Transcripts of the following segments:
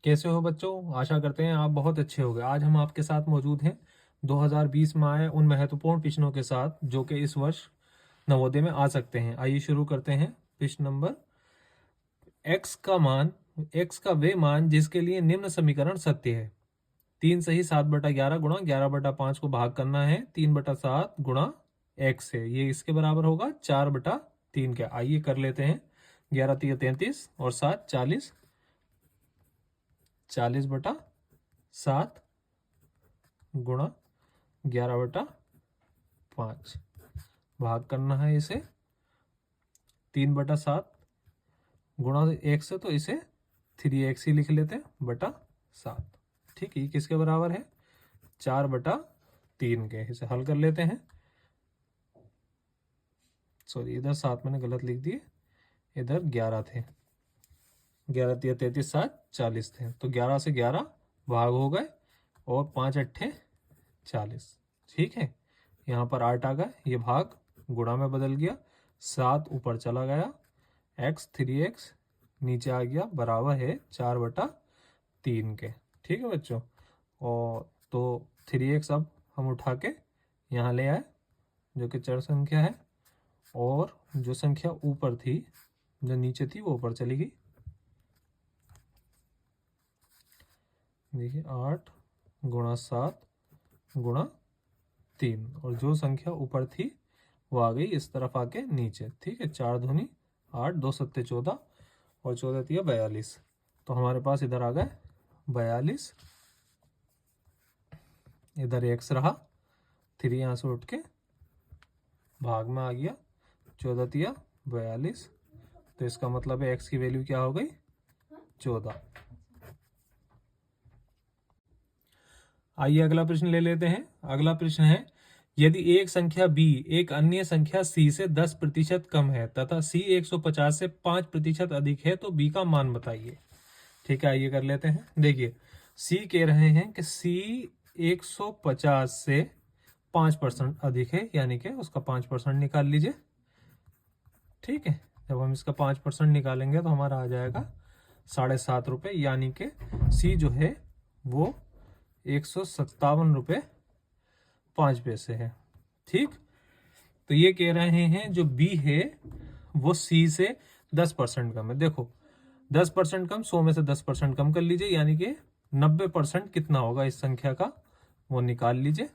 कैसे हो बच्चों? आशा करते हैं आप बहुत अच्छे होंगे। आज हम आपके साथ मौजूद हैं 2020 में आए उन महत्वपूर्ण प्रश्नों के साथ जो कि इस वर्ष नवोदय में आ सकते हैं। आइए शुरू करते हैं। प्रश्न नंबर एक्स का वे मान जिसके लिए निम्न समीकरण सत्य है। 3 सही 7/11 गुणा 11/5 को भाग करना है 3/7 गुणा एक्स है। ये इसके बराबर होगा 4/3 के। आइए कर लेते हैं। 11×3 = 33 और 7 = 40। 40/7 गुणा 11/5 भाग करना है इसे 3/7 गुणा एक्स है तो इसे 3x ही लिख लेते हैं /7। ठीक है, ये किसके बराबर है? 4/3 के। इसे हल कर लेते हैं। सॉरी, इधर 7 मैंने गलत लिख दिए, इधर 11 थे। 11×3 = 33, 7 40 थे तो 11 से 11 भाग हो गए और 5×8 = 40। ठीक है, यहाँ पर 8 आ गए, ये भाग गुणा में बदल गया, 7 ऊपर चला गया, x 3x नीचे आ गया, बराबर है 4/3 के। ठीक है बच्चों, और तो 3x अब हम उठा के यहाँ ले आए जो कि चर संख्या है, और जो संख्या ऊपर थी जो नीचे थी वो ऊपर चली गई। देखिए 8 गुणा 7 गुणा 3, और जो संख्या ऊपर थी वो आ गई इस तरफ आके नीचे। ठीक है, 4 दूनी 8, 2 सत्ते 14 और 14 तिया 42। तो हमारे पास इधर आ गए 42, इधर x रहा, 3 यहाँ से उठ के भाग में आ गया, 14 तिया 42। तो इसका मतलब है x की वैल्यू क्या हो गई? 14। आइए अगला प्रश्न ले लेते हैं। अगला प्रश्न है, यदि एक संख्या b एक अन्य संख्या c से 10% कम है तथा c 150 से 5% अधिक है तो b का मान बताइए। ठीक है, आइए कर लेते हैं। देखिए c कह रहे हैं कि c 150 से 5% अधिक है, यानी कि उसका 5% निकाल लीजिए। ठीक है, जब हम इसका 5% निकालेंगे तो हमारा आ जाएगा 7.5 रुपये, यानी कि c जो है वो 157 रुपये 5 पैसे है। ठीक, तो ये कह रहे हैं जो b है वो c से 10% कम है। देखो 10% कम, 100 में से 10% कम कर लीजिए, यानी कि 90% कितना होगा इस संख्या का वो निकाल लीजिए।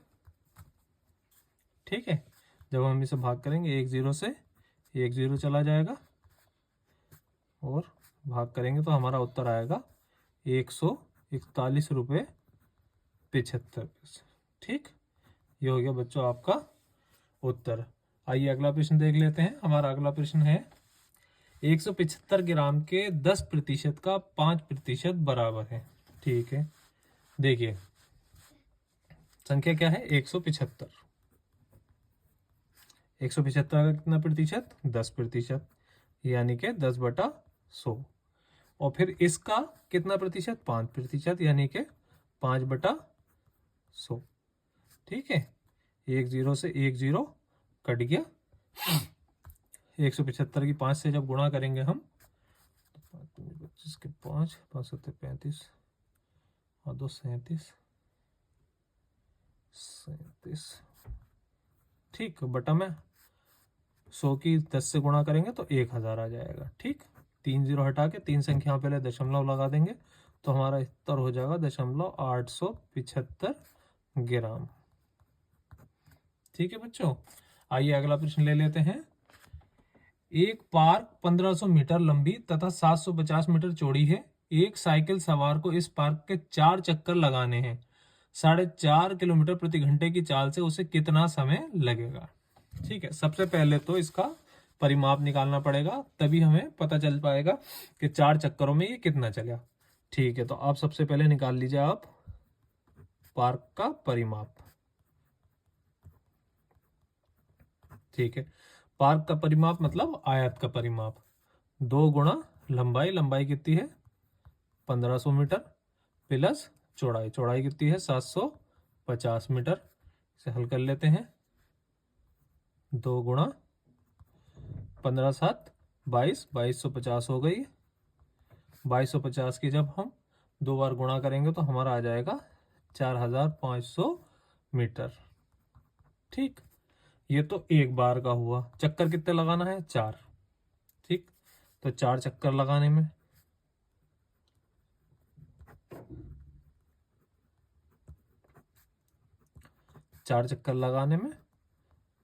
ठीक है, जब हम इसे भाग करेंगे 1 0 से 1 0 चला जाएगा और भाग करेंगे तो हमारा उत्तर आएगा 141 रुपये 75 पैसे। ठीक, ये हो गया बच्चों आपका उत्तर। आइए अगला प्रश्न देख लेते हैं। हमारा अगला प्रश्न है, 175 ग्राम के 10% का 5% बराबर है। ठीक है, देखिए संख्या क्या है? 175। 175 का कितना प्रतिशत? 10%, यानी कि 10/100। और फिर इसका कितना प्रतिशत? 5%, यानी कि 5/100। ठीक है, 1 0 से 1 0 कट गया। 175 की 5 से जब गुणा करेंगे हम, 25 के 5, 5 7 35 और 2 37। ठीक, बटा में 100 की 10 से गुणा करेंगे तो 1000 आ जाएगा। ठीक, 3 0 हटा के 3 संख्या पहले दशमलव लगा देंगे तो हमारा उत्तर हो जाएगा 875 ग्राम। ठीक है बच्चों, आइए अगला प्रश्न ले लेते हैं। एक पार्क 1500 मीटर लंबी तथा 750 मीटर चौड़ी है। एक साइकिल सवार को इस पार्क के 4 चक्कर लगाने हैं। 4.5 किलोमीटर प्रति घंटे की चाल से उसे कितना समय लगेगा? ठीक है, सबसे पहले तो इसका परिमाप निकालना पड़ेगा, तभी हमें पता चल पाएगा कि 4 चक्करों में ये कितना चला। ठीक है, तो आप सबसे पहले निकाल लीजिए आप पार्क का परिमाप। ठीक है, पार्क का परिमाप मतलब आयत का परिमाप। 2 गुणा लंबाई, लंबाई कितनी है? 1500 मीटर, प्लस चौड़ाई, चौड़ाई कितनी है? 750 मीटर। इसे हल कर लेते हैं। 2 गुणा 15 7 22, 2250 हो गई। 2250 की जब हम 2 बार गुणा करेंगे तो हमारा आ जाएगा 4500 मीटर। ठीक, ये तो एक बार का हुआ। चक्कर कितने लगाना है? 4। ठीक, तो 4 चक्कर लगाने में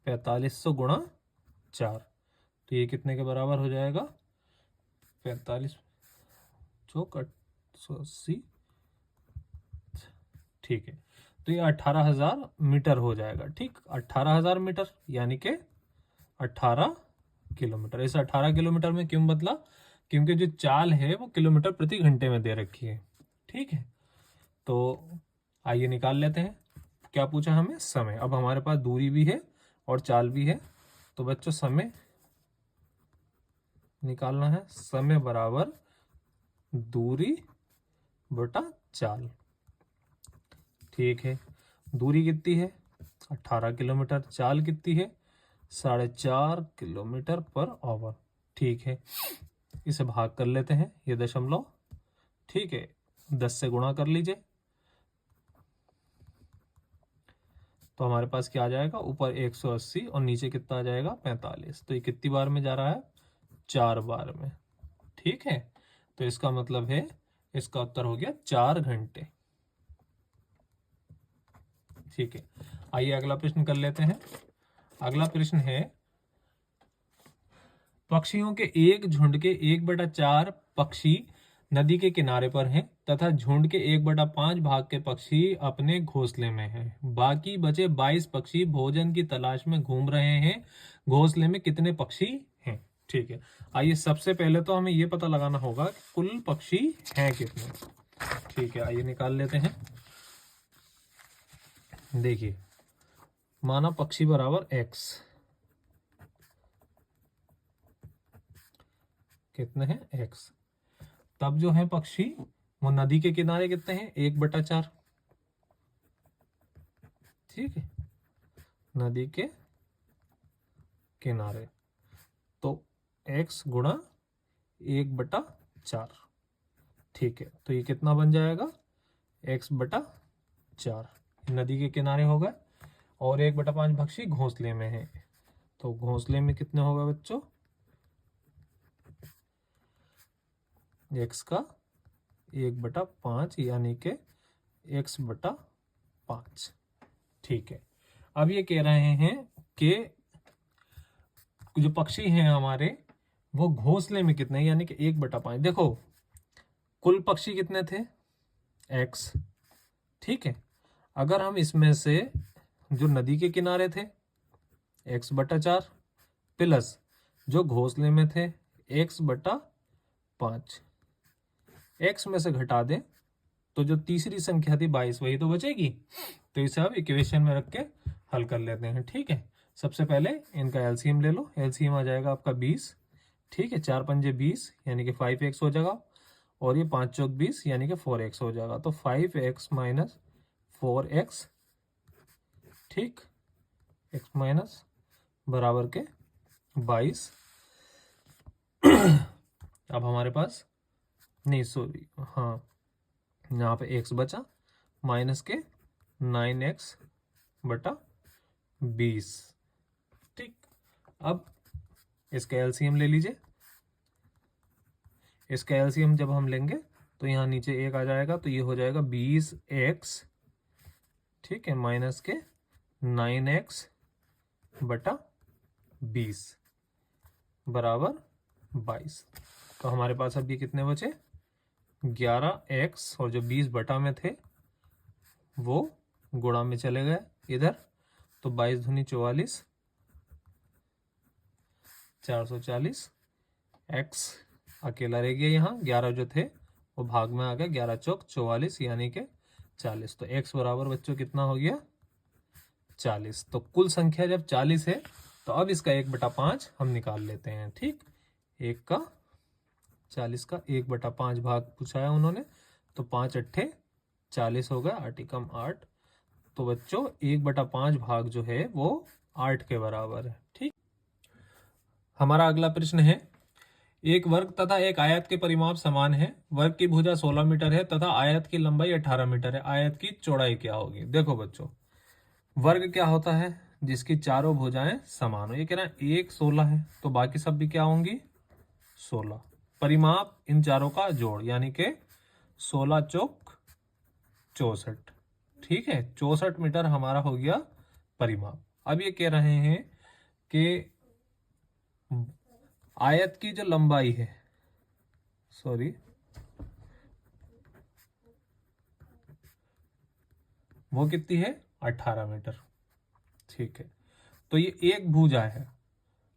4500 गुणा 4, तो ये कितने के बराबर हो जाएगा? 45 चौक 880। ठीक है, तो ये 18,000 मीटर हो जाएगा। ठीक, 18,000 मीटर यानी कि 18 किलोमीटर। इसे 18 किलोमीटर में क्यों बदला? क्योंकि जो चाल है वो किलोमीटर प्रति घंटे में दे रखी है। ठीक है, तो आइए निकाल लेते हैं। क्या पूछा हमें? समय। अब हमारे पास दूरी भी है और चाल भी है, तो बच्चों समय निकालना है। समय बराबर दूरी बटा चाल। ठीक है, दूरी कितनी है? 18 किलोमीटर। चाल कितनी है? 4.5 किलोमीटर पर आवर। ठीक है, इसे भाग कर लेते हैं, ये दशमलव। ठीक है, 10 से गुणा कर लीजिए, तो हमारे पास क्या आ जाएगा? ऊपर 180 और नीचे कितना आ जाएगा? 45। तो ये कितनी बार में जा रहा है? 4 बार में। ठीक है, तो इसका मतलब है इसका उत्तर हो गया 4 घंटे। ठीक है, आइए अगला प्रश्न कर लेते हैं। अगला प्रश्न है, पक्षियों के एक झुंड के 1/4 पक्षी नदी के किनारे पर हैं तथा झुंड के 1/5 भाग के पक्षी अपने घोंसले में हैं। बाकी बचे 22 पक्षी भोजन की तलाश में घूम रहे हैं। घोंसले में कितने पक्षी हैं? ठीक है, आइए सबसे पहले तो हमें यह पता लगाना होगा कि कुल पक्षी हैं कितने। ठीक है, आइए निकाल लेते हैं। देखिए, माना पक्षी बराबर x, कितने हैं? x। तब जो है पक्षी वो नदी के किनारे कितने हैं? 1/4। ठीक है, नदी के किनारे, तो x गुणा 1/4। ठीक है, तो ये कितना बन जाएगा? x/4 नदी के किनारे होगा और 1/5 पक्षी घोंसले में है, तो घोंसले में कितने होगा बच्चों? x का 1/5 यानी कि x/5। ठीक है, अब ये कह रहे हैं कि जो पक्षी हैं हमारे वो घोंसले में कितने, यानी कि 1/5। देखो, कुल पक्षी कितने थे? x। ठीक है, अगर हम इसमें से जो नदी के किनारे थे x/4 प्लस जो घोंसले में थे x/5, x में से घटा दें तो जो तीसरी संख्या थी 22 वही तो बचेगी। तो इसे अब इक्वेशन में रख के हल कर लेते हैं। ठीक है, सबसे पहले इनका एलसीएम ले लो। एलसीएम आ जाएगा आपका 20। ठीक है, 4 पंजे 20 यानी कि 5x हो जाएगा, और ये 5 चौक 20 यानी कि 4x हो जाएगा। तो 5x माइनस 4x, ठीक, x माइनस बराबर के 22। अब हमारे पास नहीं, सॉरी, हाँ, यहाँ पे x बचा माइनस के 9x/20। ठीक, अब इसका एलसीएम ले लीजिए। इसका एलसीएम जब हम लेंगे तो यहाँ नीचे 1 आ जाएगा, तो ये हो जाएगा 20x, ठीक है, माइनस के 9x/20 बराबर 22। तो हमारे पास अब ये कितने बचे? 11x, और जो 20 बटा में थे वो गुणा में चले गए इधर, तो 22 दूनी 44, 440। x अकेला रह गया, यहाँ 11 जो थे वो भाग में आ गया, 11 चौक 44 यानी कि 40। तो x बराबर बच्चों कितना हो गया? 40। तो कुल संख्या जब 40 है तो अब इसका 1/5 हम निकाल लेते हैं। ठीक, 40 का 1/5 भाग पूछा है उन्होंने, तो 5 अट्ठे 40 हो गया, 8 एकम 8। तो बच्चों 1/5 भाग जो है वो 8 के बराबर है। ठीक, हमारा अगला प्रश्न है, एक वर्ग तथा एक आयत के परिमाप समान है। वर्ग की भुजा 16 मीटर है तथा आयत की लंबाई 18 मीटर है। आयत की चौड़ाई क्या होगी? देखो बच्चों, वर्ग क्या होता है? जिसकी चारों भुजाएं समान हो। ये कह रहा है एक 16 है तो बाकी सब भी क्या होंगी? 16। परिमाप इन चारों का जोड़, यानी कि 16 चौक 64। ठीक है, 64 मीटर हमारा हो गया परिमाप। अब ये कह रहे हैं कि आयत की जो लंबाई है, सॉरी, वो कितनी है? 18 मीटर। ठीक है, तो ये एक भुजा है।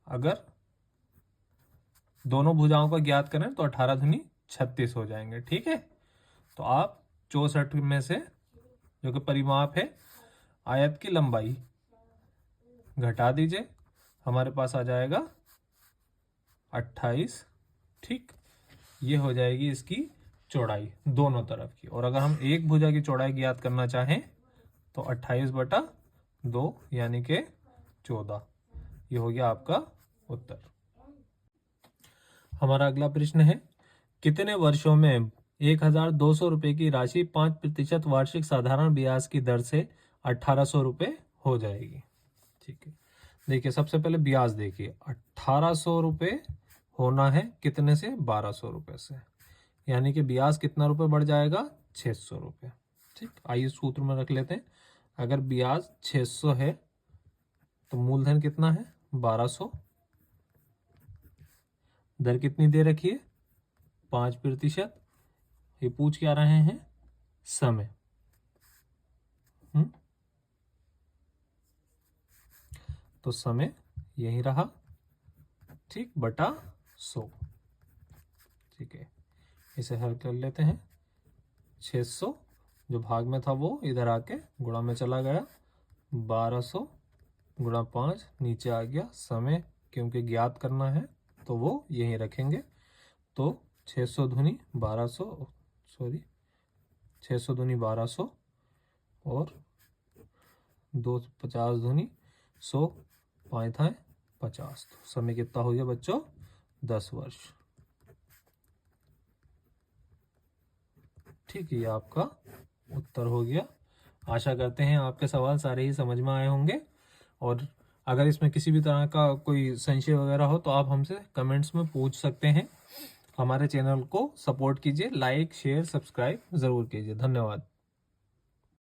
अगर दोनों भुजाओं को ज्ञात करें तो 18 दूनी 36 हो जाएंगे। ठीक है, तो आप 64 में से जो कि परिमाप है आयत की लंबाई घटा दीजिए, हमारे पास आ जाएगा 28। ठीक, ये हो जाएगी इसकी चौड़ाई दोनों तरफ की। और अगर हम एक भुजा की चौड़ाई ज्ञात करना चाहें तो 28/2 यानी कि 14। ये हो गया आपका उत्तर। हमारा अगला प्रश्न है, कितने वर्षों में 1200 रुपए की राशि 5% वार्षिक साधारण ब्याज की दर से 1800 रुपए हो जाएगी? ठीक है, देखिए सबसे पहले ब्याज देखिए, 1800 रुपए होना है कितने से? 1200 रुपए से, यानी कि ब्याज कितना रुपए बढ़ जाएगा? 600 रुपए। ठीक, आइए सूत्र में रख लेते हैं। अगर ब्याज 600 है तो मूलधन कितना है? 1200। दर कितनी दे रखी है? 5%। ये पूछ क्या रहे हैं? समय। तो समय यही रहा। ठीक, बटा 100। ठीक है, इसे हल कर लेते हैं। 600 जो भाग में था वो इधर आके गुणा में चला गया। 1200 गुणा 5 नीचे आ गया। समय क्योंकि ज्ञात करना है तो वो यहीं रखेंगे। तो 600 दूनी 1200, सॉरी 600 दूनी 1200 और 250 दूनी 100, 5 था 50। तो समय कितना हो गया बच्चों? 10 वर्ष। ठीक है, ये आपका उत्तर हो गया। आशा करते हैं आपके सवाल सारे ही समझ में आए होंगे। और अगर इसमें किसी भी तरह का कोई संशय वगैरह हो तो आप हमसे कमेंट्स में पूछ सकते हैं। हमारे चैनल को सपोर्ट कीजिए, लाइक शेयर सब्सक्राइब ज़रूर कीजिए। धन्यवाद।